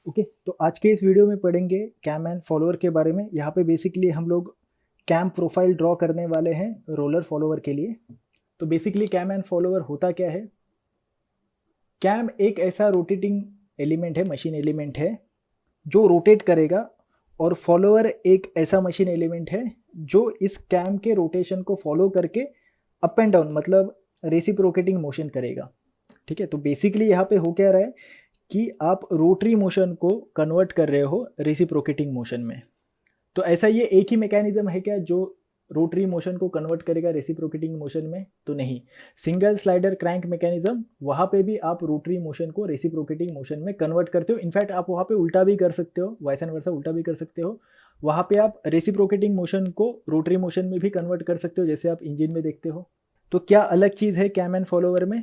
Okay, तो आज के इस वीडियो में पढ़ेंगे कैम एंड फॉलोअर के बारे में। यहाँ पे बेसिकली हम लोग कैम प्रोफाइल ड्रॉ करने वाले हैं रोलर फॉलोअर के लिए। तो बेसिकली कैम एंड फॉलोअर होता क्या है? कैम एक ऐसा रोटेटिंग एलिमेंट है, मशीन एलिमेंट है जो रोटेट करेगा, और फॉलोअर एक ऐसा मशीन एलिमेंट है जो इस कैम के रोटेशन को फॉलो करके अप एंड डाउन मतलब रेसिप्रोकेटिंग मोशन करेगा। ठीक है, तो बेसिकली यहाँ पे हो क्या रहा है कि आप रोटरी मोशन को कन्वर्ट कर रहे हो रेसिप्रोकेटिंग मोशन में। तो ऐसा ये एक ही मैकेनिज्म है क्या जो रोटरी मोशन को कन्वर्ट करेगा रेसिप्रोकेटिंग मोशन में? तो नहीं। सिंगल स्लाइडर क्रैंक मैकेनिज्म, वहाँ पे भी आप रोटरी मोशन को रेसिप्रोकेटिंग मोशन में कन्वर्ट करते हो। इनफैक्ट आप वहाँ पे उल्टा भी कर सकते हो, वाइस एंड वर्सा उल्टा भी कर सकते हो। वहाँ पे आप रेसिप्रोकेटिंग मोशन को रोटरी मोशन में भी कन्वर्ट कर सकते हो, जैसे आप इंजन में देखते हो। तो क्या अलग चीज़ है कैम एंड फॉलोअर में?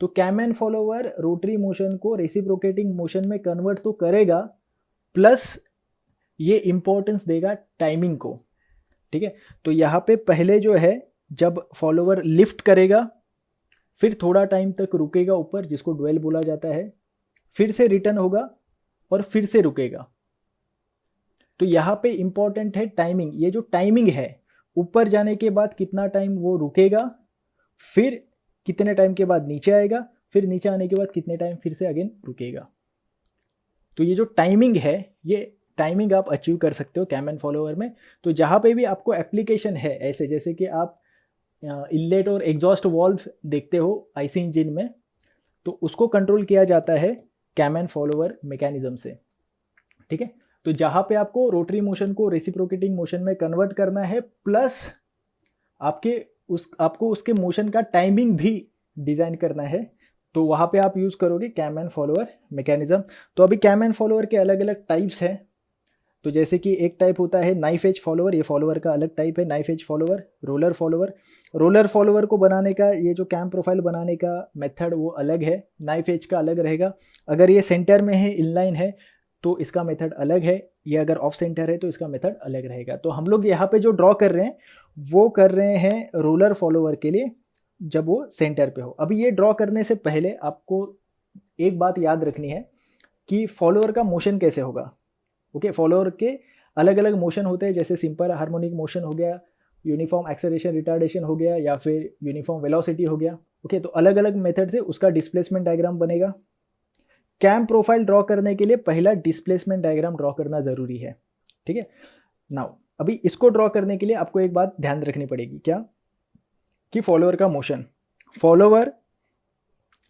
तो cam and follower rotary motion को रेसिप्रोकेटिंग मोशन में कन्वर्ट तो करेगा, प्लस ये इंपॉर्टेंस देगा टाइमिंग को। ठीक है, तो यहाँ पे पहले जो है, जब फॉलोअर लिफ्ट करेगा फिर थोड़ा टाइम तक रुकेगा ऊपर, जिसको ड्वेल बोला जाता है, फिर से रिटर्न होगा और फिर से रुकेगा। तो यहाँ पे इंपॉर्टेंट है टाइमिंग। ये जो टाइमिंग है, ऊपर जाने के बाद कितना टाइम वो रुकेगा, फिर कितने टाइम के बाद नीचे आएगा, फिर नीचे आने के बाद कितने टाइम फिर से अगेन रुकेगा। तो ये जो टाइमिंग है, ये टाइमिंग आप अचीव कर सकते हो कैम एंड फॉलोअर में। तो जहाँ पे भी आपको एप्लीकेशन है ऐसे, जैसे कि आप इनलेट और एग्जॉस्ट वाल्व देखते हो आईसी इंजन में, तो उसको कंट्रोल किया जाता है कैम एंड फॉलोअर मैकेनिज्म से। ठीक है, तो जहाँ पे आपको रोटरी मोशन को रेसिप्रोकेटिंग मोशन में कन्वर्ट करना है, प्लस आपको उसके मोशन का टाइमिंग भी डिज़ाइन करना है, तो वहाँ पे आप यूज़ करोगे कैम एंड फॉलोअर मैकेनिज्म। तो अभी कैम एंड फॉलोअर के अलग अलग टाइप्स हैं। तो जैसे कि एक टाइप होता है नाइफ एज फॉलोअर, ये फॉलोअर का अलग टाइप है, knife edge follower. Roller follower, roller follower को बनाने का, ये जो कैम प्रोफाइल बनाने का मेथड वो अलग है, नाइफ एज का अलग रहेगा। अगर ये सेंटर में है, इनलाइन है, तो इसका मेथड अलग है। ये अगर ऑफ सेंटर है तो इसका मेथड अलग रहेगा। तो हम लोग यहाँ पे जो ड्रॉ कर रहे हैं वो कर रहे हैं रोलर फॉलोअर के लिए, जब वो सेंटर पे हो। अभी ये ड्रॉ करने से पहले आपको एक बात याद रखनी है कि फॉलोअर का मोशन कैसे होगा। ओके, फॉलोअर के अलग अलग मोशन होते हैं, जैसे सिंपल हार्मोनिक मोशन हो गया, यूनिफॉर्म एक्सेलरेशन रिटार्डेशन हो गया, या फिर यूनिफॉर्म वेलोसिटी हो गया। ओके, तो अलग अलग मेथड से उसका डिस्प्लेसमेंट डायग्राम बनेगा। कैम प्रोफाइल ड्रॉ करने के लिए पहला डिस्प्लेसमेंट डायग्राम ड्रॉ करना जरूरी है। ठीक है, नाउ अभी इसको ड्रॉ करने के लिए आपको एक बात ध्यान रखनी पड़ेगी, क्या? कि फॉलोअर का मोशन, फॉलोअर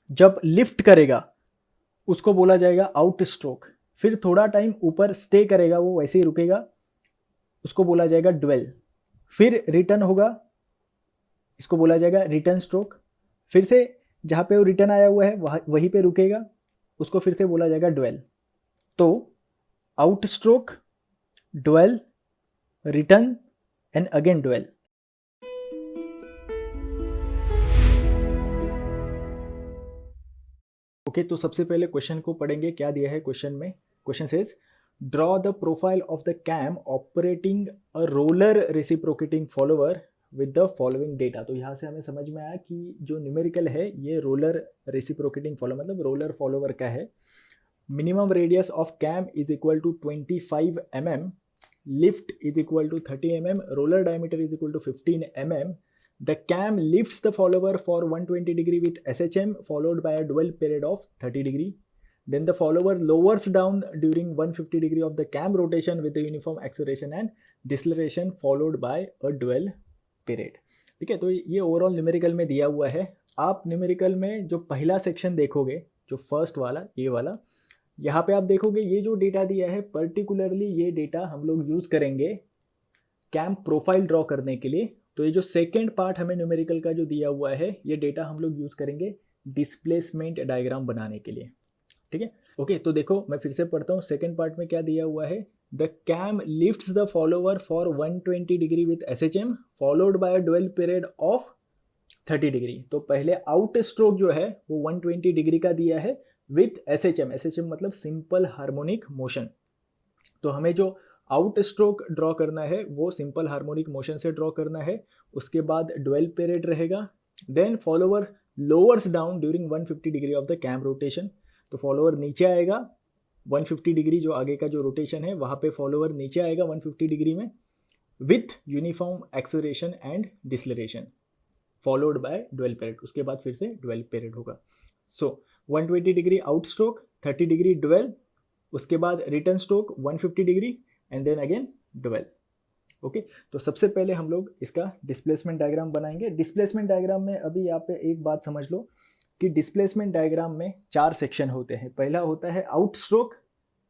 जब लिफ्ट करेगा उसको बोला जाएगा आउट स्ट्रोक, फिर थोड़ा टाइम ऊपर स्टे करेगा, वो वैसे ही रुकेगा, उसको बोला जाएगा ड्वेल, फिर रिटर्न होगा, इसको बोला जाएगा रिटर्न स्ट्रोक, फिर से जहाँ पे वो रिटर्न आया हुआ है वहीं पे रुकेगा, उसको फिर से बोला जाएगा ड्वेल। तो out stroke, dwell, return and again dwell. Okay, तो सबसे पहले क्वेश्चन को पढ़ेंगे। क्या दिया है क्वेश्चन में? Question says draw the profile of the cam operating a roller reciprocating follower with the following data. तो यहाँ से हमें समझ में आया कि जो न्यूमेरिकल है ये रोलर रेसिप्रोकेटिंग फॉलोअर मतलब रोलर फॉलोअर का है। Minimum radius of cam is equal to 25 mm, lift is equal to 30 mm, roller diameter is equal to 15 mm. The cam lifts the follower for 120 degree with SHM followed by a dwell period of 30 degree. Then the follower lowers down during 150 degree of the cam rotation with the uniform acceleration and deceleration followed by a dwell period. ठीक है, तो ये overall numerical में दिया हुआ है। आप numerical में जो पहला सेक्शन देखोगे, जो फर्स्ट वाला, ये वाला, यहाँ पे आप देखोगे ये जो डेटा दिया है, पर्टिकुलरली ये डेटा हम लोग यूज़ करेंगे कैम प्रोफाइल ड्रॉ करने के लिए। तो ये जो सेकेंड पार्ट हमें न्यूमेरिकल का जो दिया हुआ है, ये डेटा हम लोग यूज़ करेंगे डिस्प्लेसमेंट डायग्राम बनाने के लिए। ठीक है, ओके, तो देखो मैं फिर से पढ़ता हूँ। सेकेंड पार्ट में क्या दिया हुआ है? The cam lifts the follower for 120 degree with SHM followed by a dwell period of 30 degree. तो पहले आउट स्ट्रोक जो है वो 120 डिग्री का दिया है विथ SHM। SHM मतलब सिंपल हार्मोनिक मोशन। तो हमें जो आउट स्ट्रोक ड्रॉ करना है वो सिंपल हार्मोनिक मोशन से ड्रॉ करना है। उसके बाद ड्वेल पीरियड रहेगा। Then follower lowers down during 150 degree of the cam rotation. तो फॉलोअर नीचे आएगा 150 डिग्री जो आगे का जो रोटेशन है वहाँ पे फॉलोअर नीचे आएगा 150 डिग्री में with uniform acceleration and deceleration followed by dwell period, उसके बाद फिर से ड्वेल पीरियड होगा। So 120 degree out stroke, 30 degree dwell, उसके बाद return stroke 150 degree and then again dwell. Okay, तो सबसे पहले हम लोग इसका डिस्प्लेसमेंट डायग्राम बनाएंगे। डिस्प्लेसमेंट डायग्राम में अभी यहाँ पे एक बात समझ लो कि डिस्प्लेसमेंट डायग्राम में 4 सेक्शन होते हैं। पहला होता है आउट स्ट्रोक,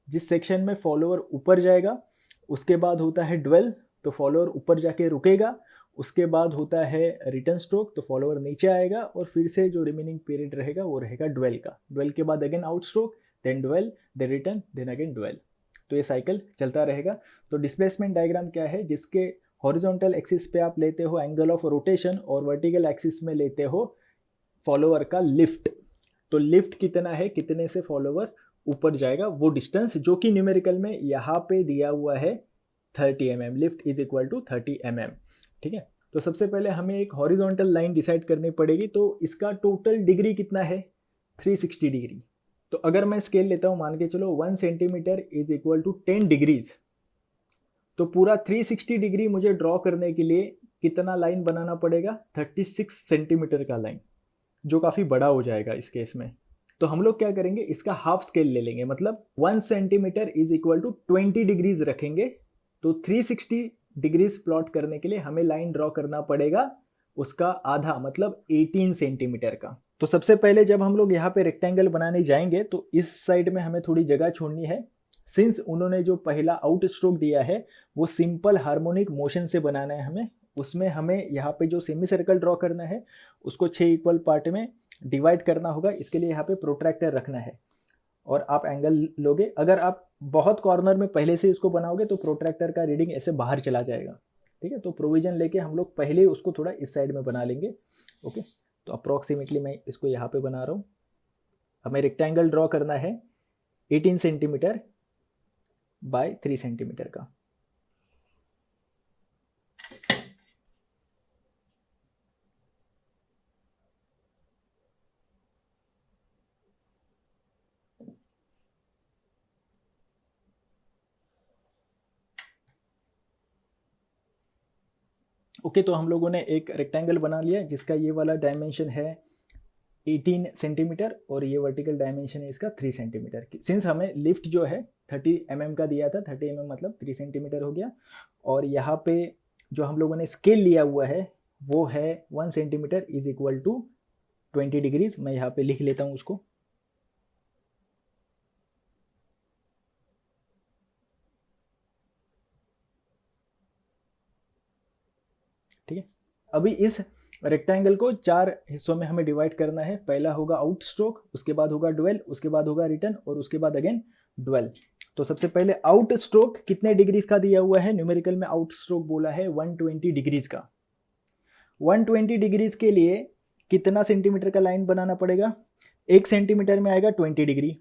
जिस सेक्शन में फॉलोअर ऊपर जाएगा। उसके बाद होता है ड्वेल, तो फॉलोअर ऊपर जाके रुकेगा। उसके बाद होता है रिटर्न स्ट्रोक, तो फॉलोअर नीचे आएगा और फिर से जो रिमेनिंग पीरियड रहेगा वो रहेगा ड्वेल का। ड्वेल के बाद again out stroke, then dwell, then return, then again dwell. तो ये साइकिल चलता रहेगा। तो डिस्प्लेसमेंट डायग्राम क्या है, जिसके हॉरिजॉन्टल एक्सिस पे आप लेते हो एंगल ऑफ रोटेशन और वर्टिकल एक्सिस में लेते हो फॉलोअर का लिफ्ट। तो लिफ्ट कितना है, कितने से फॉलोअर ऊपर जाएगा, वो डिस्टेंस जो कि न्यूमेरिकल में यहाँ पे दिया हुआ है 30 mm। Lift is equal to 30 mm। ठीक है, तो सबसे पहले हमें एक हॉरिजॉन्टल लाइन डिसाइड करनी पड़ेगी। तो इसका टोटल डिग्री कितना है, 360 डिग्री। तो अगर मैं स्केल लेता हूँ, मान के चलो 1 centimeter is equal to 10 degrees, तो पूरा 360 डिग्री मुझे ड्रॉ करने के लिए कितना लाइन बनाना पड़ेगा, 36 सेंटीमीटर का लाइन, जो काफ़ी बड़ा हो जाएगा इस केस में। तो हम लोग क्या करेंगे, इसका हाफ स्केल ले लेंगे, मतलब 1 centimeter is equal to 20 degrees रखेंगे। तो 360 डिग्रीज प्लॉट करने के लिए हमें लाइन ड्रॉ करना पड़ेगा उसका आधा, मतलब 18 सेंटीमीटर का। तो सबसे पहले जब हम लोग यहाँ पे रेक्टेंगल बनाने जाएंगे तो इस साइड में हमें थोड़ी जगह छोड़नी है। सिंस उन्होंने जो पहला आउट स्ट्रोक दिया है वो सिंपल हार्मोनिक मोशन से बनाना है हमें, उसमें हमें यहाँ पे जो सेमी सर्कल ड्रॉ करना है उसको 6 इक्वल पार्ट में डिवाइड करना होगा। इसके लिए यहाँ पे प्रोट्रैक्टर रखना है और आप एंगल लोगे। अगर आप बहुत कॉर्नर में पहले से इसको बनाओगे तो प्रोट्रैक्टर का रीडिंग ऐसे बाहर चला जाएगा। ठीक है, तो प्रोविजन लेके हम लोग पहले उसको थोड़ा इस साइड में बना लेंगे। ओके, तो अप्रॉक्सीमेटली मैं इसको यहाँ पे बना रहा हूँ। हमें रेक्टेंगल ड्रॉ करना है 18 सेंटीमीटर बाय 3 सेंटीमीटर का। ओके, तो हम लोगों ने एक रेक्टेंगल बना लिया जिसका ये वाला डायमेंशन है 18 सेंटीमीटर और ये वर्टिकल डायमेंशन है इसका 3 सेंटीमीटर। सिंस हमें लिफ्ट जो है 30 mm का दिया था, 30 mm मतलब 3 सेंटीमीटर हो गया। और यहाँ पे जो हम लोगों ने स्केल लिया हुआ है वो है 1 centimeter is equal to 20 degrees. मैं यहाँ पे लिख लेता हूँ उसको। ठीक है, अभी इस रेक्टेंगल को 4 हिस्सों में हमें डिवाइड करना है। पहला होगा आउट स्ट्रोक, उसके बाद होगा ड्वेल, उसके बाद होगा रिटर्न और उसके बाद अगेन ड्वेल। तो सबसे पहले आउट स्ट्रोक कितने डिग्रीज का दिया हुआ है, न्यूमेरिकल में आउट स्ट्रोक बोला है 120 डिग्रीज का। 120 डिग्रीज के लिए कितना सेंटीमीटर का लाइन बनाना पड़ेगा, 1 सेंटीमीटर में आएगा 20 डिग्री,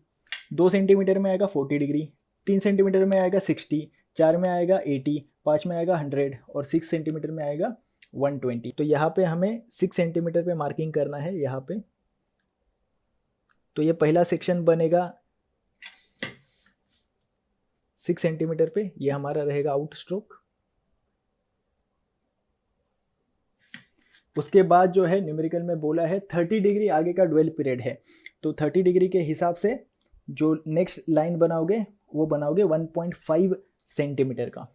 2 सेंटीमीटर में आएगा 40 डिग्री, 3 सेंटीमीटर में आएगा 60, 4 में आएगा 80, 5 में आएगा 100 और 6 सेंटीमीटर में आएगा 120। तो यहाँ पे हमें 6 सेंटीमीटर पे मार्किंग करना है यहाँ पे। तो ये पहला सेक्शन बनेगा 6 सेंटीमीटर पे, ये हमारा रहेगा आउट स्ट्रोक। उसके बाद जो है न्यूमेरिकल में बोला है 30 डिग्री आगे का ड्वेल पीरियड है। तो 30 डिग्री के हिसाब से जो नेक्स्ट लाइन बनाओगे वो बनाओगे 1.5 सेंटीमीटर का।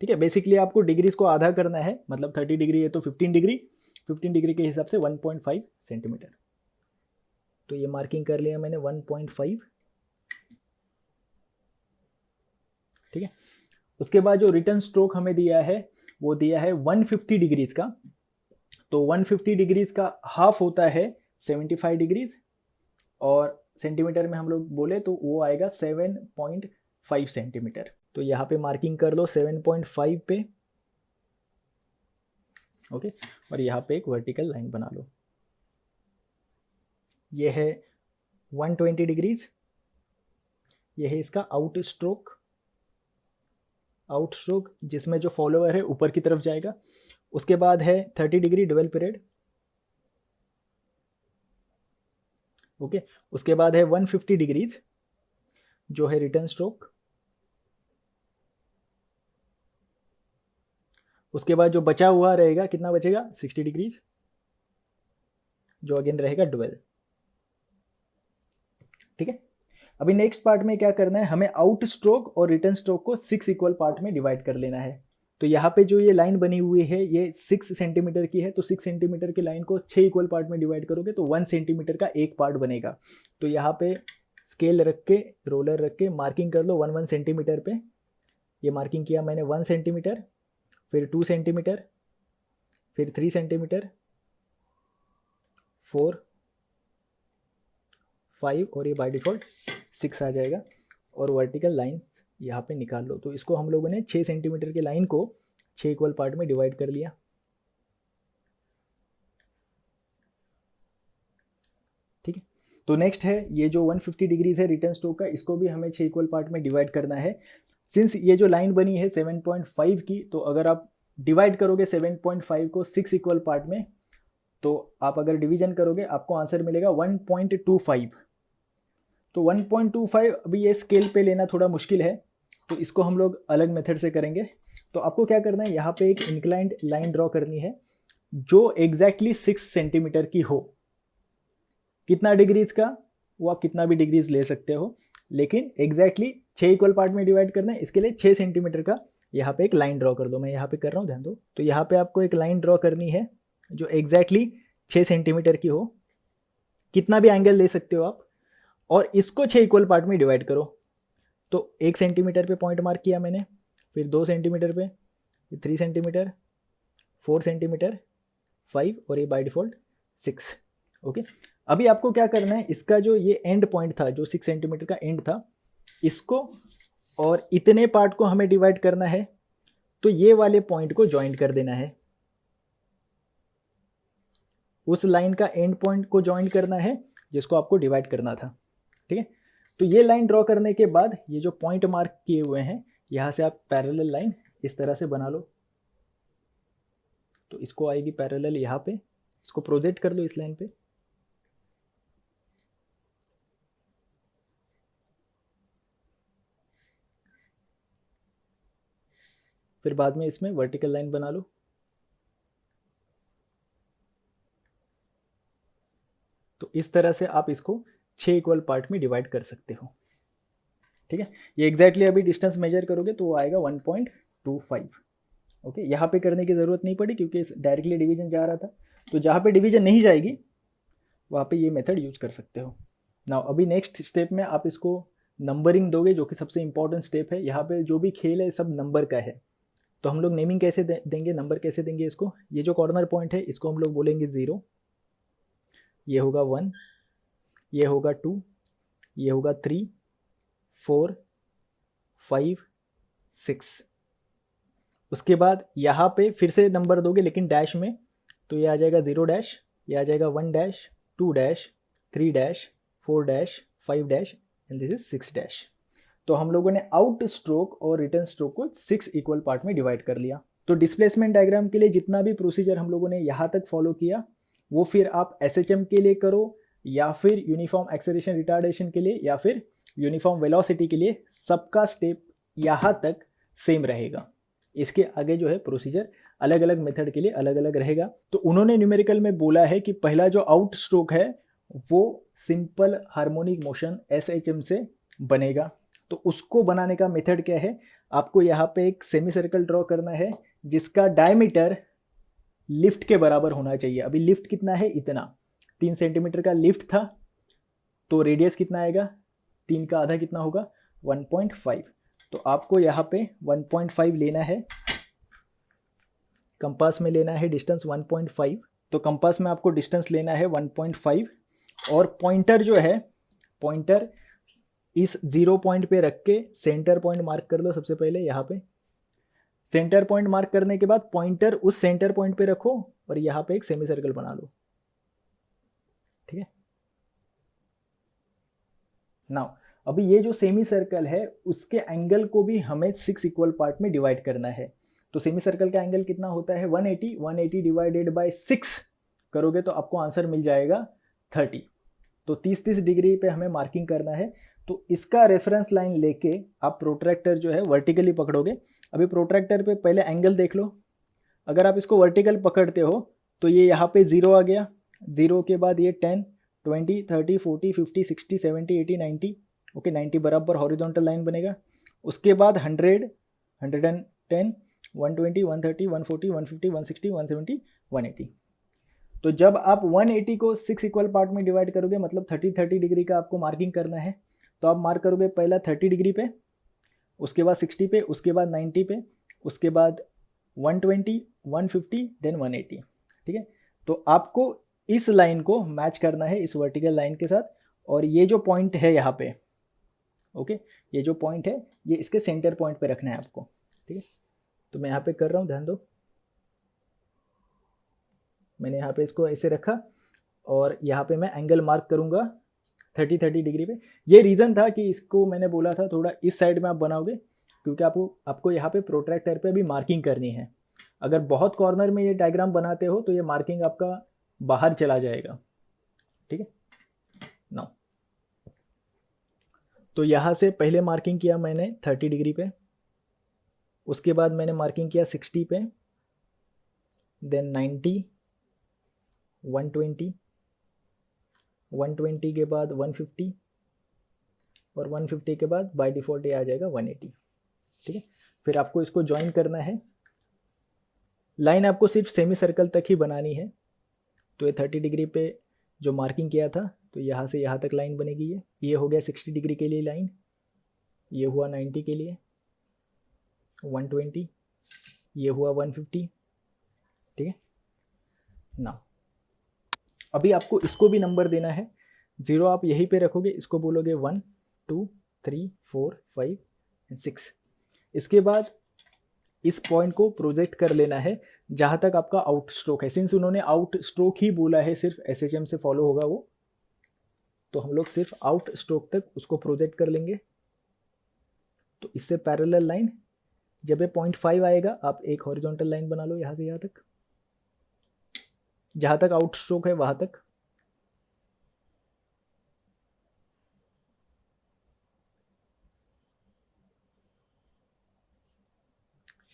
ठीक है, बेसिकली आपको डिग्रीज को आधा करना है, मतलब 30 डिग्री है तो 15 डिग्री, 15 डिग्री के हिसाब से 1.5 सेंटीमीटर। तो ये मार्किंग कर लिया मैंने 1.5। ठीक है, उसके बाद जो रिटर्न स्ट्रोक हमें दिया है वो दिया है 150 डिग्रीज का। तो 150 डिग्रीज का हाफ होता है 75 डिग्रीज और सेंटीमीटर में हम लोग बोले तो वो आएगा 7.5 सेंटीमीटर। तो यहाँ पे मार्किंग कर लो 7.5 पे। ओके, और यहाँ पे एक वर्टिकल लाइन बना लो। ये है 120 डिग्रीज, ये है इसका आउट स्ट्रोक। आउट स्ट्रोक जिसमें जो फॉलोअर है ऊपर की तरफ जाएगा। उसके बाद है 30 डिग्री ड्वेल पीरियड। ओके, उसके बाद है 150 डिग्रीज। जो है रिटर्न स्ट्रोक, उसके बाद जो बचा हुआ रहेगा कितना बचेगा 60 डिग्रीज, जो अगेन रहेगा 12। ठीक है, अभी नेक्स्ट पार्ट में क्या करना है, हमें आउट स्ट्रोक और रिटर्न स्ट्रोक को 6 इक्वल पार्ट में डिवाइड कर लेना है। तो यहाँ पे जो ये लाइन बनी हुई है ये 6 सेंटीमीटर की है, तो 6 सेंटीमीटर की लाइन को 6 इक्वल पार्ट में डिवाइड करोगे तो 1 सेंटीमीटर का एक पार्ट बनेगा। तो यहाँ पे स्केल रख के, रोलर रख के मार्किंग कर लो 1 सेंटीमीटर पे। ये मार्किंग किया मैंने 1 सेंटीमीटर, फिर 2 सेंटीमीटर, फिर 3 सेंटीमीटर, 4, 5 और ये बाय डिफ़ॉल्ट 6 आ जाएगा। और वर्टिकल लाइंस यहाँ पे निकाल लो। तो इसको हम लोगों ने 6 सेंटीमीटर की लाइन को 6 इक्वल पार्ट में डिवाइड कर लिया। ठीक है, तो नेक्स्ट है ये जो 150 डिग्रीज है रिटर्न स्ट्रोक का, इसको भी हमें 6 इक्वल पार्ट में डिवाइड करना है। सिंस ये जो लाइन बनी है 7.5 की, तो अगर आप डिवाइड करोगे 7.5 को 6 इक्वल पार्ट में, तो आप अगर डिवीजन करोगे आपको आंसर मिलेगा 1.25। तो 1.25 अभी ये स्केल पे लेना थोड़ा मुश्किल है, तो इसको हम लोग अलग मेथड से करेंगे। तो आपको क्या करना है, यहाँ पे एक इंक्लाइंड लाइन ड्रॉ करनी है जो एग्जैक्टली 6 सेंटीमीटर की हो। कितना डिग्रीज का, वो आप कितना भी डिग्रीज ले सकते हो, लेकिन एग्जैक्टली 6 इक्वल पार्ट में डिवाइड करना है। इसके लिए 6 सेंटीमीटर का यहाँ पे एक लाइन ड्रॉ कर दो। मैं यहाँ पे कर रहा हूँ, ध्यान दो। तो यहाँ पे आपको एक लाइन ड्रॉ करनी है जो एग्जैक्टली 6 सेंटीमीटर की हो, कितना भी एंगल ले सकते हो आप, और इसको 6 इक्वल पार्ट में डिवाइड करो। तो 1 सेंटीमीटर पे पॉइंट मार्क किया मैंने, फिर 2 सेंटीमीटर पे, 3 सेंटीमीटर, 4 सेंटीमीटर, 5 और ये बाय डिफ़ॉल्ट 6। ओके, अभी आपको क्या करना है, इसका जो ये एंड पॉइंट था, जो 6 सेंटीमीटर का एंड था, इसको और इतने पार्ट को हमें डिवाइड करना है। तो ये वाले पॉइंट को ज्वाइंट कर देना है, उस लाइन का एंड पॉइंट को ज्वाइंट करना है जिसको आपको डिवाइड करना था। ठीक है, तो ये लाइन ड्रॉ करने के बाद ये जो पॉइंट मार्क किए हुए हैं, यहाँ से आप पैरेलल लाइन इस तरह से बना लो। तो इसको आएगी पैरेलल यहाँ पे, इसको प्रोजेक्ट कर लो इस लाइन पे। फिर बाद में इसमें वर्टिकल लाइन बना लो। तो इस तरह से आप इसको 6 इक्वल पार्ट में डिवाइड कर सकते हो। ठीक है, ये एग्जैक्टली अभी डिस्टेंस मेजर करोगे तो वो आएगा 1.25। ओके, यहाँ पे करने की ज़रूरत नहीं पड़ी क्योंकि डायरेक्टली डिवीजन जा रहा था। तो जहाँ पे डिवीजन नहीं जाएगी वहाँ पे ये मेथड यूज कर सकते हो। नाउ अभी नेक्स्ट स्टेप में आप इसको नंबरिंग दोगे, जो कि सबसे इंपॉर्टेंट स्टेप है। यहाँ पे जो भी खेल है सब नंबर का है। तो हम लोग नेमिंग कैसे देंगे, नंबर कैसे देंगे इसको। ये जो कॉर्नर पॉइंट है इसको हम लोग बोलेंगे 0, ये होगा 1, ये होगा 2, ये होगा 3, 4, 5, 6। उसके बाद यहाँ पे फिर से नंबर दोगे लेकिन डैश में। तो ये आ जाएगा 0 डैश, ये आ जाएगा 1 dash, 2 dash, 3 dash, 4 dash, 5 dash and this is 6 dash. तो हम लोगों ने आउट स्ट्रोक और रिटर्न स्ट्रोक को 6 इक्वल पार्ट में डिवाइड कर लिया। तो डिस्प्लेसमेंट डायग्राम के लिए जितना भी प्रोसीजर हम लोगों ने यहाँ तक फॉलो किया, वो फिर आप SHM के लिए करो, या फिर यूनिफॉर्म एक्सेलरेशन रिटार्डेशन के लिए, या फिर यूनिफॉर्म वेलोसिटी के लिए, सबका स्टेप यहाँ तक सेम रहेगा। इसके आगे जो है प्रोसीजर अलग अलग मेथड के लिए अलग अलग रहेगा। तो उन्होंने न्यूमेरिकल में बोला है कि पहला जो आउट स्ट्रोक है वो सिंपल हार्मोनिक मोशन SHM से बनेगा। तो उसको बनाने का मेथड क्या है, आपको यहाँ पे एक सेमी सर्कल ड्रॉ करना है जिसका डायमीटर लिफ्ट के बराबर होना चाहिए। अभी लिफ्ट कितना है, इतना 3 सेंटीमीटर का लिफ्ट था, तो रेडियस कितना आएगा, 3 का आधा कितना होगा 1.5। तो आपको यहाँ पे 1.5 लेना है, कंपास में लेना है डिस्टेंस 1.5। तो कंपास में आपको डिस्टेंस लेना है 1.5, और पॉइंटर जो है, पॉइंटर इस 0 पॉइंट पे रख के सेंटर पॉइंट मार्क कर लो। सबसे पहले यहाँ पे सेंटर पॉइंट मार्क करने के बाद पॉइंटर उस सेंटर पॉइंट पे रखो और यहाँ पे एक सेमी सर्कल बना लो। ठीक है, नाउ अभी ये जो सेमी सर्कल है उसके एंगल को भी हमें 6 इक्वल पार्ट में डिवाइड करना है। तो सेमी सर्कल का एंगल कितना होता है 180, 180 डिवाइडेड बाय 6 करोगे तो आपको आंसर मिल जाएगा 30। तो 30-30 डिग्री पे हमें मार्किंग करना है। तो इसका रेफरेंस लाइन लेके आप प्रोट्रैक्टर जो है वर्टिकली पकड़ोगे। अभी प्रोट्रैक्टर पे पहले एंगल देख लो। अगर आप इसको वर्टिकल पकड़ते हो तो ये यहाँ पे 0 आ गया, 0 के बाद ये 10, 20, 30, 40, 50, 60, 70, 80, 90, ओके 90 बराबर हॉरिजॉन्टल लाइन बनेगा। उसके बाद 100, 110, 120, 130, 140, 150, 160, 170, 180। तो जब आप 180 को 6 इक्वल पार्ट में डिवाइड करोगे, मतलब 30 डिग्री का आपको मार्किंग करना है, तो आप मार्क करोगे पहला 30 डिग्री पे, उसके बाद 60 पे, उसके बाद 90 पे, उसके बाद 120, 150, देन 180। ठीक है, तो आपको इस लाइन को मैच करना है इस वर्टिकल लाइन के साथ, और ये जो पॉइंट है यहाँ पे, ओके, ये जो पॉइंट है ये इसके सेंटर पॉइंट पे रखना है आपको। ठीक है, तो मैं यहाँ पे कर रहा हूँ, ध्यान दो, मैंने यहाँ पे इसको ऐसे रखा और यहाँ पे मैं एंगल मार्क करूँगा 30 डिग्री पे। ये रीज़न था कि इसको मैंने बोला था थोड़ा इस साइड में आप बनाओगे, क्योंकि आपको यहाँ पे प्रोट्रैक्टर पे भी मार्किंग करनी है। अगर बहुत कॉर्नर में ये डायग्राम बनाते हो तो ये मार्किंग आपका बाहर चला जाएगा। ठीक है, नाउ तो यहाँ से पहले मार्किंग किया मैंने 30 डिग्री पे, उसके बाद मैंने मार्किंग किया 60 पे, देन 90, 120, 120 के बाद 150, और 150 के बाद बाय डिफ़ॉल्ट ये आ जाएगा 180। ठीक है, फिर आपको इसको ज्वाइन करना है। लाइन आपको सिर्फ सेमी सर्कल तक ही बनानी है। तो ये 30 डिग्री पे जो मार्किंग किया था, तो यहाँ से यहाँ तक लाइन बनेगी। ये हो गया 60 डिग्री के लिए लाइन, ये हुआ 90 के लिए 120, ये हुआ 150। ठीक है, ना अभी आपको इसको भी नंबर देना है। 0 आप यहीं पे रखोगे, इसको बोलोगे 1, 2, 3, 4, 5 एंड 6। इसके बाद इस पॉइंट को प्रोजेक्ट कर लेना है जहाँ तक आपका आउट स्ट्रोक है। सिंस उन्होंने आउट स्ट्रोक ही बोला है, सिर्फ SHM से फॉलो होगा वो, तो हम लोग सिर्फ आउट स्ट्रोक तक उसको प्रोजेक्ट कर लेंगे। तो इससे पैरेलल लाइन, जब ये 0.5 आएगा आप एक हॉरिजॉन्टल लाइन बना लो यहाँ से यहाँ तक, जहाँ तक आउट स्ट्रोक है वहाँ तक।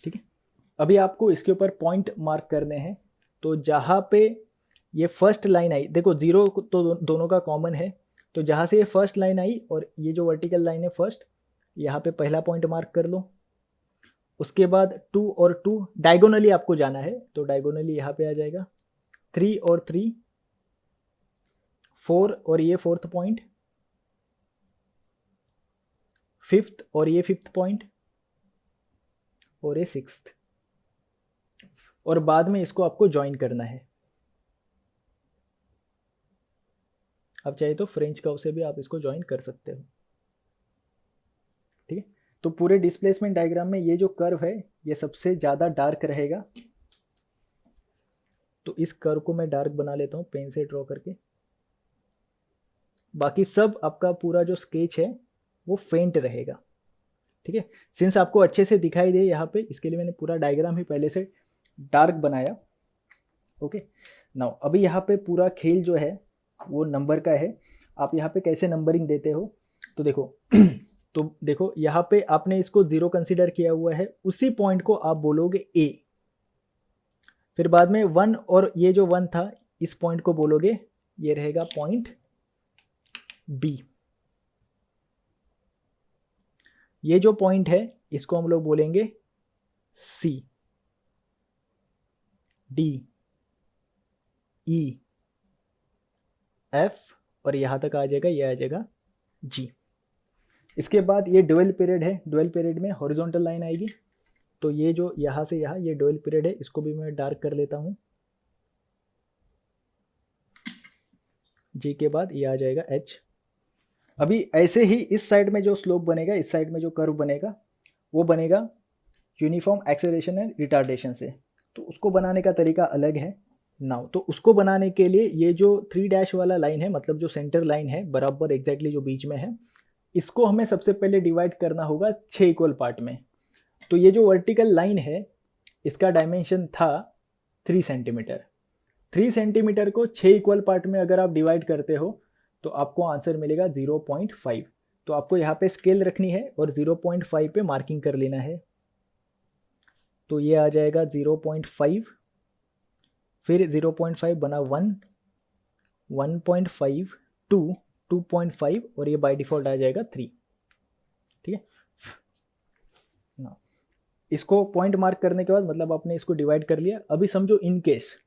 ठीक है, अभी आपको इसके ऊपर पॉइंट मार्क करने हैं। तो जहाँ पे ये फर्स्ट लाइन आई, देखो 0 तो दोनों का कॉमन है, तो जहाँ से ये फर्स्ट लाइन आई और ये जो वर्टिकल लाइन है फर्स्ट, यहाँ पे पहला पॉइंट मार्क कर लो। उसके बाद 2 और 2 डायगोनली आपको जाना है, तो डायगोनली यहाँ पे आ जाएगा 3 और 3, 4 और ये 4th पॉइंट, 5th और ये 5th पॉइंट, और ये 6th, और बाद में इसको आपको ज्वाइन करना है। आप चाहे तो फ्रेंच कर्व से भी आप इसको ज्वाइन कर सकते हो। ठीक है, तो पूरे डिस्प्लेसमेंट डायग्राम में ये जो कर्व है ये सबसे ज़्यादा डार्क रहेगा। तो इस कर्व को मैं डार्क बना लेता हूँ पेन से ड्रॉ करके। बाकी सब आपका पूरा जो स्केच है वो फेंट रहेगा। ठीक है, सिंस आपको अच्छे से दिखाई दे यहाँ पे, इसके लिए मैंने पूरा डायग्राम ही पहले से डार्क बनाया। ओके, नाउ अभी यहाँ पे पूरा खेल जो है वो नंबर का है। आप यहाँ पे कैसे नंबरिंग देते हो, तो देखो तो देखो यहाँ पे आपने इसको 0 कंसीडर किया हुआ है, उसी पॉइंट को आप बोलोगे A। फिर बाद में 1 और ये जो 1 था इस पॉइंट को बोलोगे, ये रहेगा पॉइंट B। ये जो पॉइंट है इसको हम लोग बोलेंगे C, D, E, F, और यहाँ तक आ जाएगा, ये आ जाएगा G। इसके बाद ये डुअल पीरियड है, डुअल पीरियड में हॉरिजॉन्टल लाइन आएगी। तो ये जो यहाँ से यहाँ ये डुअल पीरियड है, इसको भी मैं डार्क कर लेता हूँ। G के बाद ये आ जाएगा H। अभी ऐसे ही इस साइड में जो स्लोप बनेगा, इस साइड में जो कर्व बनेगा वो बनेगा यूनिफॉर्म एक्सेलरेशन एंड रिटार्डेशन से। तो उसको बनाने का तरीका अलग है। नाउ तो उसको बनाने के लिए ये जो 3 डैश वाला लाइन है, मतलब जो सेंटर लाइन है बराबर एग्जैक्टली जो बीच में है, इसको हमें सबसे पहले डिवाइड करना होगा 6 इक्वल पार्ट में। तो ये जो वर्टिकल लाइन है इसका डायमेंशन था 3 सेंटीमीटर। 3 सेंटीमीटर को 6 इक्वल पार्ट में अगर आप डिवाइड करते हो तो आपको आंसर मिलेगा 0.5। तो आपको यहाँ पे स्केल रखनी है और 0.5 पे मार्किंग कर लेना है। तो ये आ जाएगा 0.5, फिर 0.5 बना 1, 1.5, 2, 2.5 और ये बाय डिफ़ॉल्ट आ जाएगा 3। ठीक है ना, इसको पॉइंट मार्क करने के बाद मतलब आपने इसको डिवाइड कर लिया। अभी समझो इन केस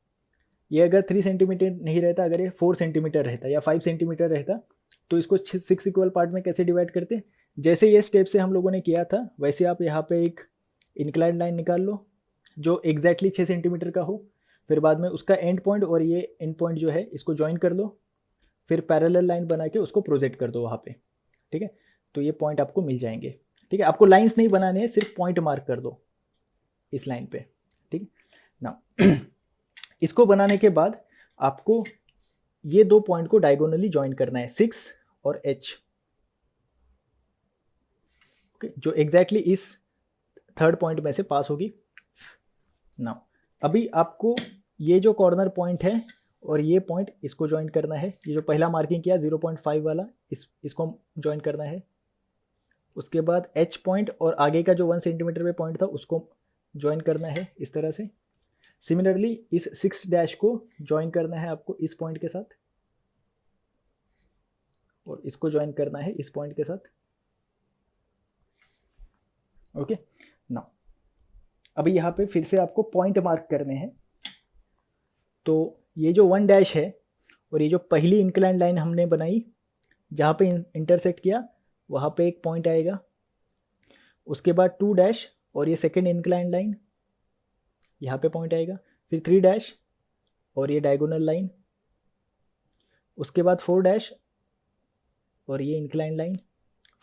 ये अगर 3 सेंटीमीटर नहीं रहता, अगर ये 4 सेंटीमीटर रहता या 5 सेंटीमीटर रहता, तो इसको 6 इक्वल पार्ट में कैसे डिवाइड करते? जैसे ये स्टेप से हम लोगों ने किया था वैसे आप यहाँ पे एक इंक्लाइन लाइन निकाल लो जो एग्जैक्टली 6 सेंटीमीटर का हो, फिर बाद में उसका एंड पॉइंट और ये एंड पॉइंट जो है इसको ज्वाइन कर लो, फिर पैरेलल लाइन बना के उसको प्रोजेक्ट कर दो वहाँ पे। ठीक है, तो ये पॉइंट आपको मिल जाएंगे। ठीक है, आपको लाइंस नहीं बनाने हैं, सिर्फ पॉइंट मार्क कर दो इस लाइन पे। ठीक है ना, इसको बनाने के बाद आपको ये दो पॉइंट को डायगोनली ज्वाइन करना है, 6 और H। ओके, जो एग्जैक्टली इस थर्ड पॉइंट में से पास होगी। नाउ अभी आपको ये जो कॉर्नर पॉइंट है और ये पॉइंट इसको ज्वाइन करना है। ये जो पहला मार्किंग किया 0.5 वाला इसको ज्वाइन करना है। उसके बाद H पॉइंट और आगे का जो 1 सेंटीमीटर पे पॉइंट था उसको ज्वाइन करना है इस तरह से। सिमिलरली इस 6 डैश को ज्वाइन करना है आपको इस पॉइंट के साथ और इसको ज्वाइन करना है इस पॉइंट के साथ। ओके नाउ अभी यहाँ पे फिर से आपको पॉइंट मार्क करने हैं। तो ये जो 1 डैश है और ये जो पहली इंक्लाइन लाइन हमने बनाई जहाँ पे इंटरसेक्ट किया वहाँ पे एक पॉइंट आएगा। उसके बाद 2 डैश और ये सेकेंड इंक्लाइन लाइन यहाँ पे पॉइंट आएगा, फिर 3 डैश और ये डायगोनल लाइन, उसके बाद 4 डैश और ये इंक्लाइन लाइन,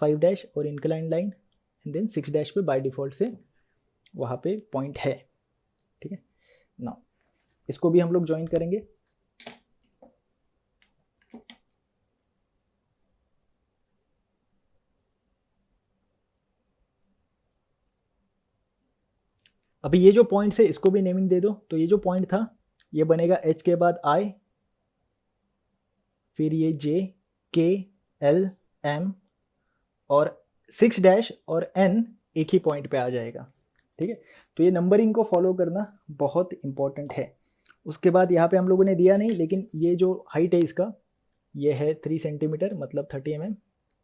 5 डैश और incline line, and then 6 dash पे बाय डिफ़ॉल्ट से वहाँ पे पॉइंट है। ठीक है नाउ इसको भी हम लोग ज्वाइन करेंगे। अभी ये जो पॉइंट्स है इसको भी नेमिंग दे दो। तो ये जो पॉइंट था ये बनेगा H के बाद I, फिर ये J, K, L, M और 6 डैश और N एक ही पॉइंट पे आ जाएगा। ठीक है, तो ये नंबरिंग को फॉलो करना बहुत इंपॉर्टेंट है। उसके बाद यहाँ पे हम लोगों ने दिया नहीं, लेकिन ये जो हाइट है इसका ये है 3 सेंटीमीटर मतलब 30 mm,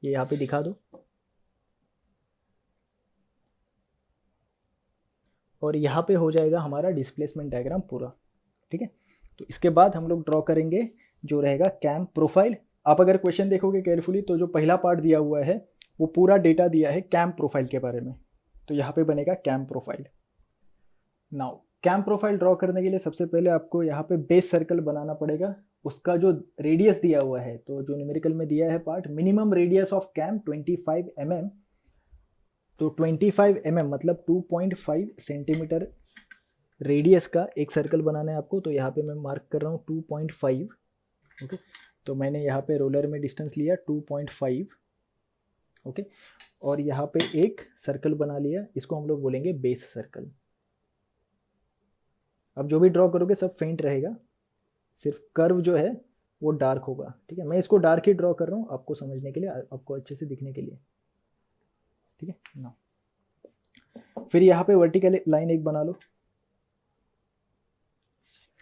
ये यहाँ पे दिखा दो। और यहाँ पे हो जाएगा हमारा डिस्प्लेसमेंट डायग्राम पूरा। ठीक है, तो इसके बाद हम लोग ड्रॉ करेंगे जो रहेगा कैम प्रोफाइल। आप अगर क्वेश्चन देखोगे केयरफुली तो जो पहला पार्ट दिया हुआ है वो पूरा डेटा दिया है कैम प्रोफाइल के बारे में। तो यहाँ पे बनेगा cam profile. Now cam profile draw करने के लिए सबसे पहले आपको यहाँ पे बेस सर्कल बनाना पड़ेगा। उसका जो रेडियस दिया हुआ है, तो जो न्यूमेरिकल में दिया है part, minimum radius of cam 25 mm। तो 25 mm मतलब 2.5 सेंटीमीटर रेडियस का एक सर्कल बनाना है आपको। तो यहाँ पे मैं मार्क कर रहा हूँ 2.5। ओके, तो मैंने यहाँ पे रोलर में डिस्टेंस लिया 2.5। ओके, और यहाँ पे एक सर्कल बना लिया, इसको हम लोग बोलेंगे बेस सर्कल। अब जो भी ड्रॉ करोगे सब फेंट रहेगा, सिर्फ कर्व जो है वो डार्क होगा। ठीक है, मैं इसको डार्क ही ड्रॉ कर रहा हूँ आपको समझने के लिए, आपको अच्छे से दिखने के लिए। ठीक है ना, फिर यहाँ पे वर्टिकल लाइन एक बना लो।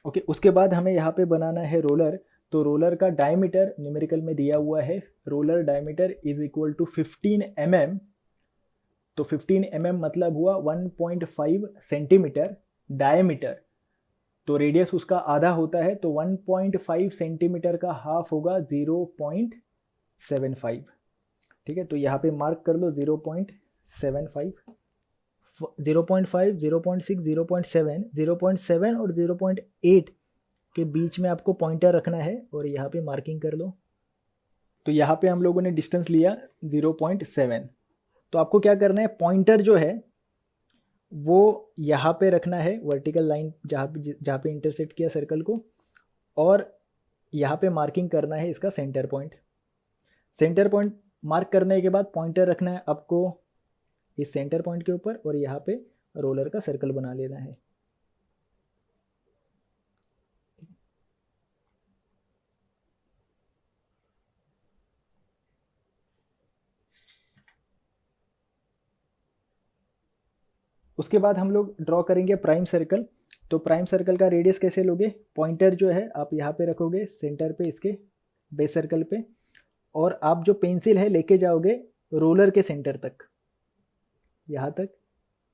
ओके, उसके बाद हमें यहाँ पे बनाना है रोलर। तो रोलर का डायमीटर न्यूमेरिकल में दिया हुआ है, roller diameter is equal to 15 mm। तो 15 mm मतलब हुआ 1.5 सेंटीमीटर डायमीटर। तो रेडियस उसका आधा होता है, तो 1.5 सेंटीमीटर का हाफ होगा 0.75। ठीक है, तो यहाँ पे मार्क कर लो 0.75, 0.5, 0.6, 0.7, 0.7 और 0.8 के बीच में आपको पॉइंटर रखना है और यहाँ पे मार्किंग कर लो। तो यहाँ पे हम लोगों ने डिस्टेंस लिया 0.7। तो आपको क्या करना है, पॉइंटर जो है वो यहाँ पे रखना है वर्टिकल लाइन जहाँ पे इंटरसेक्ट किया सर्कल को, और यहाँ पे मार्किंग करना है इसका centre point. Centre point mark करने के बाद पॉइंटर रखना है आपको इस सेंटर पॉइंट के ऊपर और यहाँ पे रोलर का सर्कल बना लेना है। उसके बाद हम लोग ड्रॉ करेंगे प्राइम सर्कल। तो प्राइम सर्कल का रेडियस कैसे लोगे, पॉइंटर जो है आप यहाँ पे रखोगे सेंटर पे इसके बेस सर्कल पे, और आप जो पेंसिल है लेके जाओगे रोलर के सेंटर तक, यहाँ तक।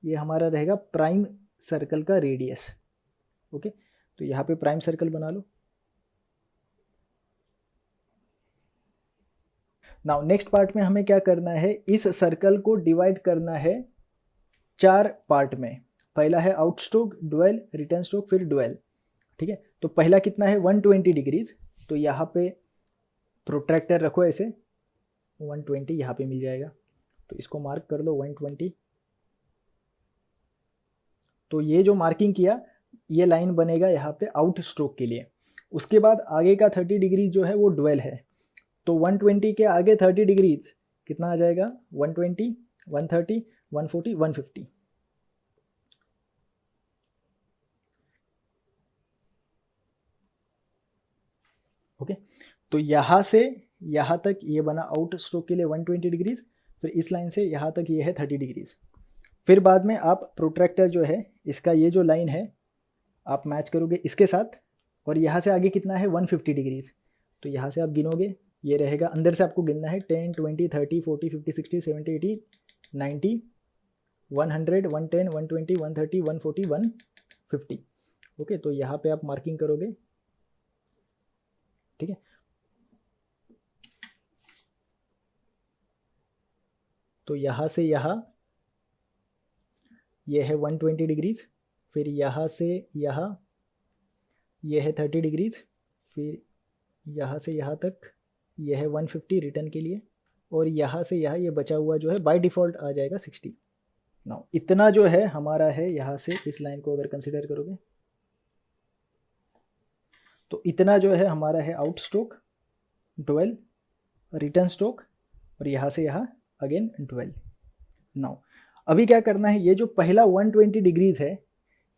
ये हमारा रहेगा प्राइम सर्कल का रेडियस। ओके, तो यहाँ पे प्राइम सर्कल बना लो। नाउ नेक्स्ट पार्ट में हमें क्या करना है, इस सर्कल को डिवाइड करना है 4 पार्ट में। पहला है out stroke, dwell, return stroke, फिर डुएल। ठीक है, तो पहला कितना है 120 डिग्रीज। तो यहाँ पे प्रोट्रैक्टर रखो ऐसे, 120 यहाँ पे मिल जाएगा, तो इसको मार्क कर लो 120। तो ये जो मार्किंग किया ये लाइन बनेगा यहाँ पे आउट स्ट्रोक के लिए। उसके बाद आगे का 30 डिग्री जो है वो डुएल है। तो 120 के आगे 30 डिग्रीज कितना आ जाएगा, 120, 130, 140, 150। ओके, तो यहाँ से यहाँ तक ये बना आउट स्ट्रोक के लिए 120 डिग्रीज, फिर इस लाइन से यहाँ तक ये है 30 डिग्रीज। फिर बाद में आप प्रोट्रैक्टर जो है इसका ये जो लाइन है आप मैच करोगे इसके साथ, और यहाँ से आगे कितना है 150 डिग्रीज। तो यहाँ से आप गिनोगे, ये रहेगा, अंदर से आपको गिनना है 10, 20, 30, 40, 50, 60, 70, 80, 90, 100, 110, 120, 130, 140, 150। ओके, तो यहाँ पे आप मार्किंग करोगे। ठीक है, तो यहाँ से यहाँ ये है 120 डिग्रीज, फिर यहाँ से यहाँ ये है 30 डिग्रीज, फिर यहाँ से यहाँ तक ये है 150 रिटर्न के लिए, और यहाँ से यहाँ ये बचा हुआ जो है बाय डिफ़ॉल्ट आ जाएगा 60। नाउ इतना जो है हमारा है, यहाँ से इस लाइन को अगर कंसिडर करोगे तो इतना जो है हमारा है out stroke, dwell, return stroke, और यहाँ से यहाँ अगेन डुएल। नाउ अभी क्या करना है, ये जो पहला 120 डिग्रीज है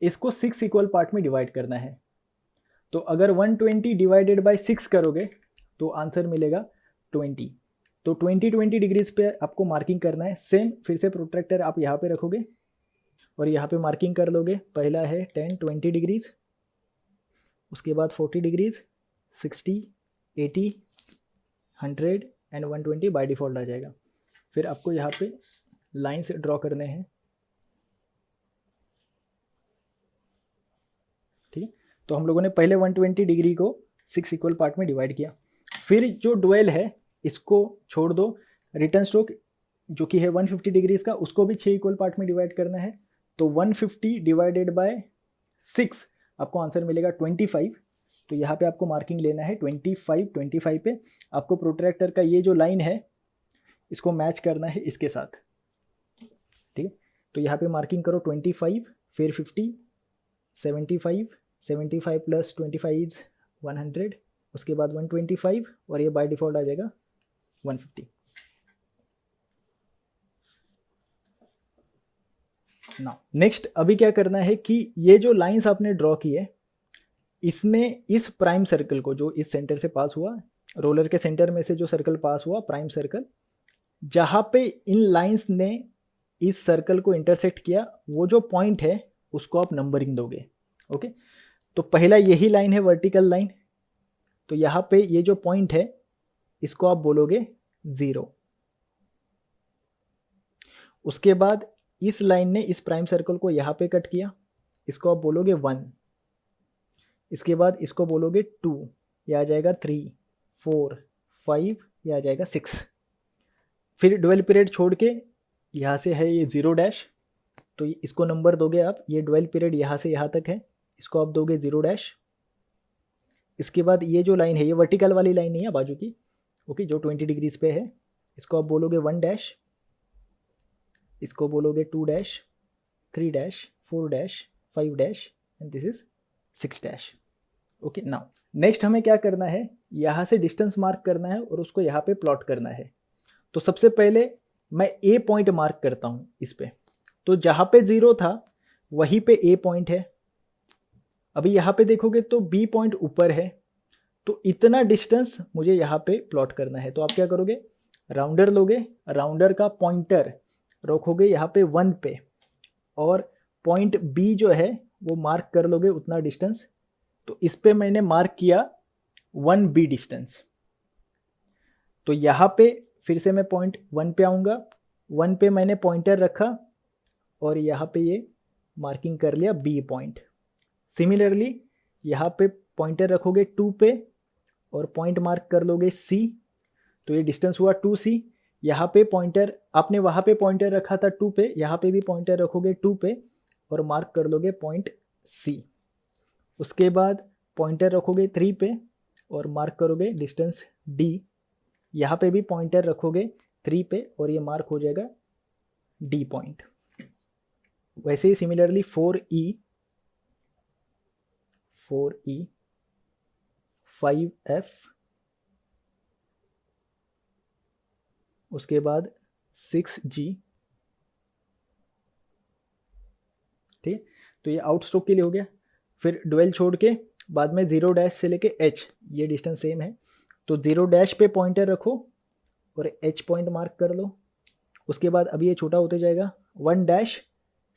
इसको 6 इक्वल पार्ट में डिवाइड करना है। तो अगर 120 डिवाइडेड बाय 6 करोगे तो आंसर मिलेगा 20। तो 20 डिग्रीज पे आपको मार्किंग करना है। सेम फिर से प्रोट्रैक्टर आप यहाँ पे रखोगे और यहाँ पे मार्किंग कर लोगे। पहला है 10, 20 डिग्रीज, उसके बाद 40 डिग्रीज, 60, 80, 100 एंड 120 बाय डिफ़ॉल्ट आ जाएगा। फिर आपको यहाँ पे लाइन्स ड्रॉ करने हैं। ठीक है, तो हम लोगों ने पहले 120 डिग्री को 6 इक्वल पार्ट में डिवाइड किया। फिर जो डुएल है इसको छोड़ दो, रिटर्न स्ट्रोक जो कि है 150 डिग्रीज का उसको भी 6 इक्वल पार्ट में डिवाइड करना है। तो 150 डिवाइडेड बाय 6 आपको आंसर मिलेगा 25। तो यहाँ पे आपको मार्किंग लेना है 25 पे। आपको प्रोट्रैक्टर का ये जो लाइन है इसको मैच करना है इसके साथ। ठीक है, तो यहाँ पे मार्किंग करो 25, फिर 50, 75 प्लस 25 इज 100, उसके बाद 125 और ये बाय डिफ़ॉल्ट आ जाएगा 150। नाउ नेक्स्ट अभी क्या करना है कि ये जो लाइंस आपने ड्रॉ की है इसने इस प्राइम सर्कल को जो इस सेंटर से पास हुआ, रोलर के सेंटर में से जो सर्कल पास हुआ प्राइम सर्कल, जहाँ पे इन लाइंस ने इस सर्कल को इंटरसेक्ट किया वो जो पॉइंट है उसको आप नंबरिंग दोगे। ओके, तो पहला यही लाइन है वर्टिकल लाइन, तो यहाँ पे ये जो पॉइंट है इसको आप बोलोगे 0। उसके बाद इस लाइन ने इस प्राइम सर्कल को यहाँ पे कट किया, इसको आप बोलोगे 1। इसके बाद इसको बोलोगे 2, ये आ जाएगा 3, 4, 5, ये आ जाएगा 6। फिर डुअल पीरियड छोड़ के यहाँ से है ये 0 तो इसको नंबर दोगे आप। ये डुअल पीरियड यहाँ से यहाँ तक है, इसको आप दोगे 0। इसके बाद ये जो लाइन है ये वर्टिकल वाली लाइन नहीं है बाजू की, ओके, जो 20 डिग्रीज पे है, इसको आप बोलोगे 1, इसको बोलोगे 2, 3, 4, 5 and this is 6। Okay, now next हमें क्या करना है, यहाँ से डिस्टेंस मार्क करना है और उसको यहाँ पे प्लॉट करना है। तो सबसे पहले मैं ए पॉइंट मार्क करता हूँ इस पे। तो जहाँ पे 0 था वहीं पे ए पॉइंट है। अभी यहाँ पे देखोगे तो बी पॉइंट ऊपर है, तो इतना डिस्टेंस मुझे यहाँ पे प्लॉट करना है। तो आप क्या करोगे, राउंडर लोगे, राउंडर का पॉइंटर रखोगे यहाँ पे 1 पे, और पॉइंट बी जो है वो मार्क कर लोगे उतना डिस्टेंस। तो इस पे मैंने मार्क किया 1b डिस्टेंस। तो यहाँ पे फिर से मैं पॉइंट 1 पे आऊँगा, 1 पे मैंने पॉइंटर रखा और यहाँ पे ये मार्किंग कर लिया बी पॉइंट। सिमिलरली यहाँ पे पॉइंटर रखोगे 2 पे और पॉइंट मार्क कर लोगे सी, तो ये डिस्टेंस हुआ 2c। यहाँ पे पॉइंटर आपने वहाँ पे पॉइंटर रखा था 2 पे, यहाँ पे भी पॉइंटर रखोगे 2 पे और मार्क कर लोगे पॉइंट सी। उसके बाद पॉइंटर रखोगे 3 पे और मार्क करोगे डिस्टेंस डी, यहाँ पे भी पॉइंटर रखोगे 3 पे और ये मार्क हो जाएगा डी पॉइंट। वैसे ही सिमिलरली 4e, 5f, उसके बाद 6g। ठीक, तो ये आउटस्ट्रोक के लिए हो गया। फिर डुएल छोड़ के बाद में 0 डैश से लेके h, ये डिस्टेंस सेम है, तो 0 डैश पे पॉइंटर रखो और h पॉइंट मार्क कर लो। उसके बाद अभी ये छोटा होते जाएगा 1 डैश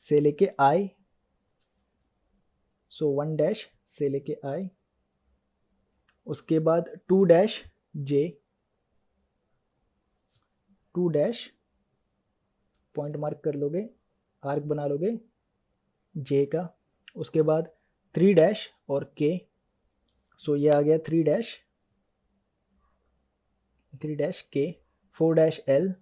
से लेके i, सो 1 डैश से लेके i। उसके बाद 2 dash j, 2 dash point mark कर लोगे, आर्क बना लोगे j का। उसके बाद 3 डैश और k, सो ये आ गया 3 dash k। 4 dash l,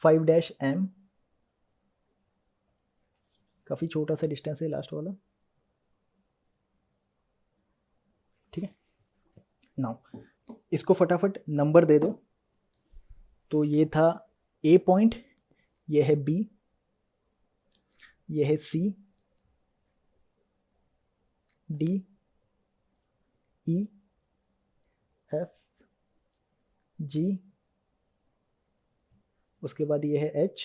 5 dash m, काफ़ी छोटा सा डिस्टेंस है लास्ट वाला। ठीक है, नाउ इसको फटाफट नंबर दे दो। तो ये था ए पॉइंट, ये है बी, ये है सी, डी, ई, एफ, जी, उसके बाद ये है एच,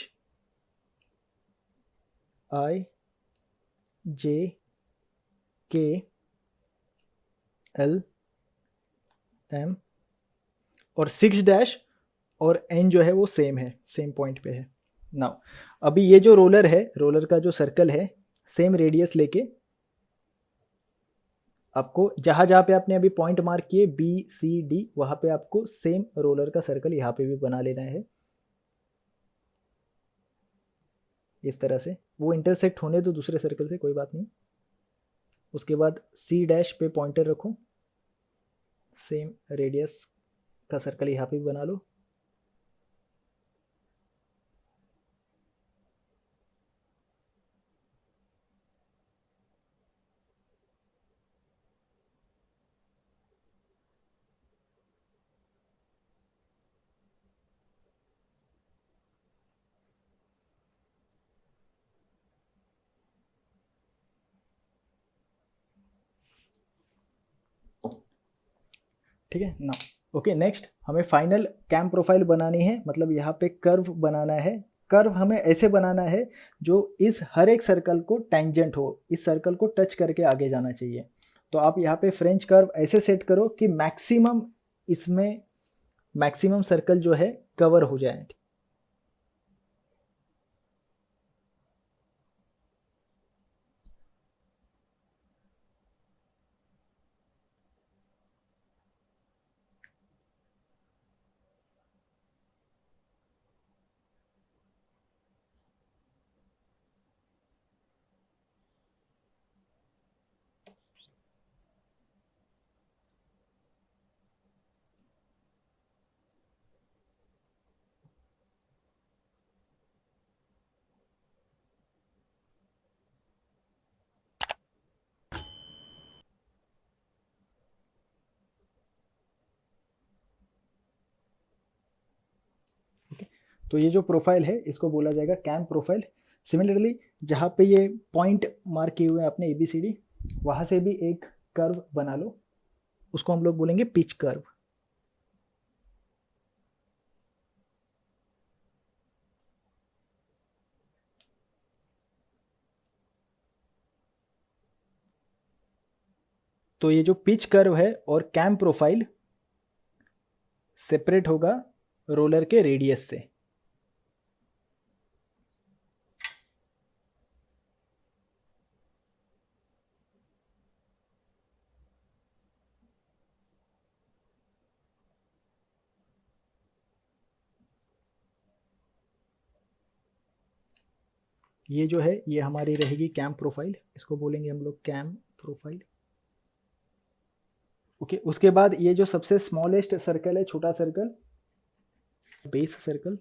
आई, जे, के, एल, एम और 6 डैश और एन जो है वो सेम है, सेम पॉइंट पे है। नाउ अभी ये जो रोलर है, रोलर का जो सर्कल है, सेम रेडियस लेके आपको जहां जहां पे आपने अभी पॉइंट मार्क किए बी सी डी, वहां पे आपको सेम रोलर का सर्कल यहाँ पे भी बना लेना है। इस तरह से वो इंटरसेक्ट होने दो दूसरे सर्कल से, कोई बात नहीं। उसके बाद सी डैश पे पॉइंटर रखो, सेम रेडियस का सर्कल यहाँ पे भी बना लो। ठीक है ना, ओके। नेक्स्ट हमें फाइनल कैम प्रोफाइल बनानी है, मतलब यहाँ पे कर्व बनाना है। कर्व हमें ऐसे बनाना है जो इस हर एक सर्कल को टेंजेंट हो, इस सर्कल को टच करके आगे जाना चाहिए। तो आप यहाँ पे फ्रेंच कर्व ऐसे सेट करो कि मैक्सिमम इसमें मैक्सिमम सर्कल जो है कवर हो जाए। तो ये जो प्रोफाइल है इसको बोला जाएगा कैम प्रोफाइल। सिमिलरली जहाँ पे ये पॉइंट मार्क किए हुए हैं अपने ABCD, वहाँ से भी एक कर्व बना लो, उसको हम लोग बोलेंगे पिच कर्व। तो ये जो पिच कर्व है और कैम प्रोफाइल सेपरेट होगा रोलर के रेडियस से। ये जो है ये हमारी रहेगी कैम प्रोफाइल, इसको बोलेंगे हम लोग कैम प्रोफाइल। ओके, उसके बाद ये जो सबसे स्मॉलेस्ट सर्कल है, छोटा सर्कल, बेस सर्कल।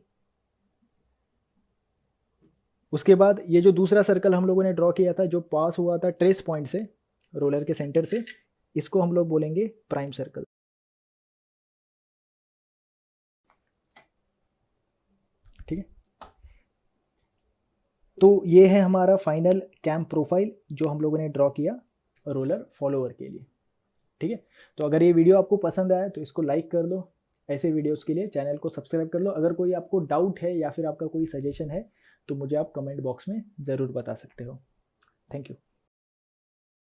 उसके बाद ये जो दूसरा सर्कल हम लोगों ने ड्रॉ किया था जो पास हुआ था ट्रेस पॉइंट से, रोलर के सेंटर से, इसको हम लोग बोलेंगे प्राइम सर्कल। ठीक है, तो ये है हमारा फाइनल कैम प्रोफाइल जो हम लोगों ने ड्रॉ किया रोलर फॉलोअर के लिए। ठीक है, तो अगर ये वीडियो आपको पसंद आया तो इसको लाइक कर दो, ऐसे वीडियोस के लिए चैनल को सब्सक्राइब कर लो। अगर कोई आपको डाउट है या फिर आपका कोई सजेशन है तो मुझे आप कमेंट बॉक्स में ज़रूर बता सकते हो। Thank you.